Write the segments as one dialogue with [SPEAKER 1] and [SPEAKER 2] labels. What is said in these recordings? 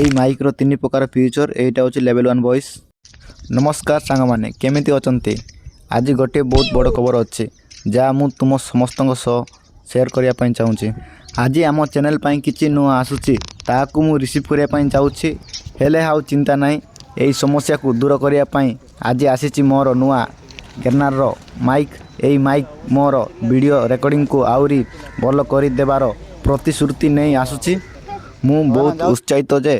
[SPEAKER 1] এই মাইक्ର ତିନି ପ୍ରକାର ଫିଚର। ଏଇଟା ହେଉଛି ଲେଭେଲ୍ 1 ଭଏସ୍। ନମସ୍କାର ସାଙ୍ଗମାନେ, କେମିତି ଅଛନ୍ତି? ଆଜି ଗୋଟିଏ ବହୁତ ବଡ଼ ଖବର ଅଛି ଯାହା ମୁଁ ତୁମ ସମସ୍ତଙ୍କ ସହ ସେୟାର କରିବା ପାଇଁ ଚାହୁଁଛି। ଆଜି ଆମ ଚ୍ୟାନେଲ୍ ପାଇଁ କିଛି ନୂଆ ଆସୁଛି, ତାହାକୁ ମୁଁ ରିସିଭ୍ କରିବା ପାଇଁ ଯାଉଛି। ହେଲେ ଆଉ ଚିନ୍ତା ନାହିଁ, ଏହି ସମସ୍ୟାକୁ ଦୂର କରିବା ପାଇଁ ଆଜି ଆସିଛି ମୋର ନୂଆ ଗେର୍ନାରର ମାଇକ୍। ଏହି ମାଇକ୍ ମୋର ଭିଡ଼ିଓ ରେକର୍ଡ଼ିଂକୁ ଆହୁରି ଭଲ କରିଦେବାର ପ୍ରତିଶ୍ରୁତି ନେଇ ଆସୁଛି। ମୁଁ ବହୁତ ଉତ୍ସାହିତ ଯେ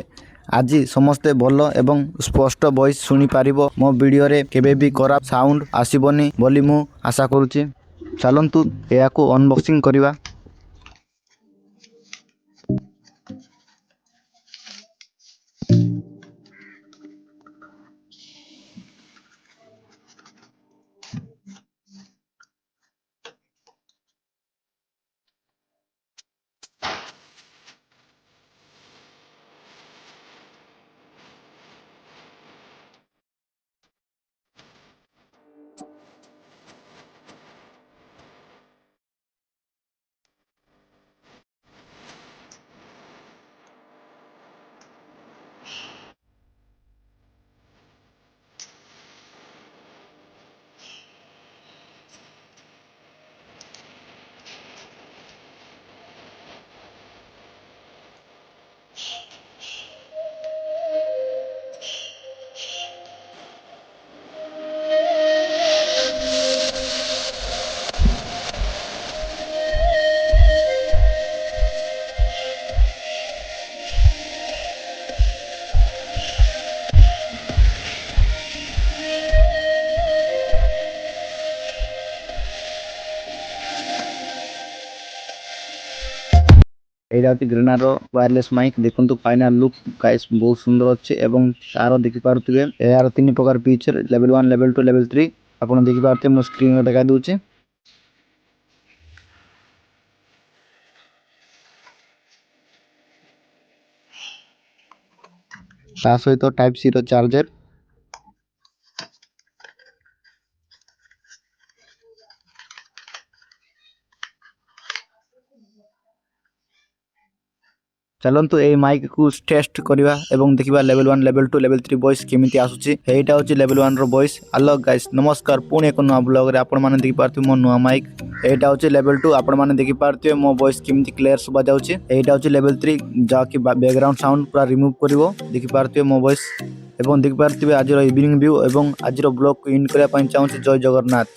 [SPEAKER 1] ଆଜି ସମସ୍ତେ ଭଲ ଏବଂ ସ୍ପଷ୍ଟ ଭଏସ୍ ଶୁଣିପାରିବ। ମୋ ଭିଡ଼ିଓରେ କେବେ ବି ଖରାପ ସାଉଣ୍ଡ ଆସିବନି ବୋଲି ମୁଁ ଆଶା କରୁଛି। ଚାଲନ୍ତୁ ଏହାକୁ ଅନବକ୍ସିଂ କରିବା। এইটা হচ্ছে গ্রেনারର ୱାୟରଲେସ୍ ମାଇକ୍। ଦେଖନ୍ତୁ ଫାଇନାଲ ଲୁକ୍ ଗାଇସ୍ ବହୁତ ସୁନ୍ଦର ଅଛି ଏବଂ ତାର ଦେଖିପାରୁଥିବେ ଏହାର ତିନି ପ୍ରକାର ଫିଚର ଲେଭେଲ୍ 1, ଲେଭେଲ୍ 2, ଲେଭେଲ୍ 3 ଆପଣ ଦେଖିପାରୁଥିବେ। ମୁଁ ସ୍କ୍ରିନରେ ଦେଖାଇ ଦେଉଛି। ତା ସହିତ ଟାଇପ୍ ସି ର ଚାର୍ଜର, ଚାଲନ୍ତୁ এই ମାଇକକୁ ଟେଷ୍ଟ କରିବା ଏବଂ ଦେଖିବା ଲେଭେଲ୍ 1, ଲେଭେଲ୍ 2, ଲେଭେଲ୍ 3 ଭଏସ୍ କେମିତି ଆସୁଛି। ଏଇଟା ହେଉଛି ଲେଭେଲ୍ 1 ର ଭଏସ୍। ହ୍ୟାଲୋ ଗାଇସ୍, ନମସ୍କାର। ପୁଣି ଏକ ନୂଆ ବ୍ଲଗରେ ଆପଣମାନେ ଦେଖିପାରୁଥିବେ ମୋ ନୂଆ ମାଇକ୍। ଏଇଟା ହେଉଛି ଲେଭେଲ୍ 2। ଆପଣମାନେ ଦେଖିପାରୁଥିବେ ମୋ ଭଏସ୍ କେମିତି କ୍ଲିୟର ଶୁଭାଯାଉଛି। ଏଇଟା ହେଉଛି ଲେଭେଲ୍ 3 ଯାହାକି ବ୍ୟାକଗ୍ରାଉଣ୍ଡ ସାଉଣ୍ଡ ପୁରା ରିମୁଭ୍ କରିବ। ଦେଖିପାରୁଥିବେ ମୋ ଭଏସ୍ ଏବଂ ଦେଖିପାରୁଥିବେ ଆଜିର ଇଭିନିଂ ଭ୍ୟୁ ଏବଂ ଆଜିର ବ୍ଲଗକୁ ଇନ୍ କରିବା ପାଇଁ ଚାହୁଁଛି। ଜୟ ଜଗନ୍ନାଥ।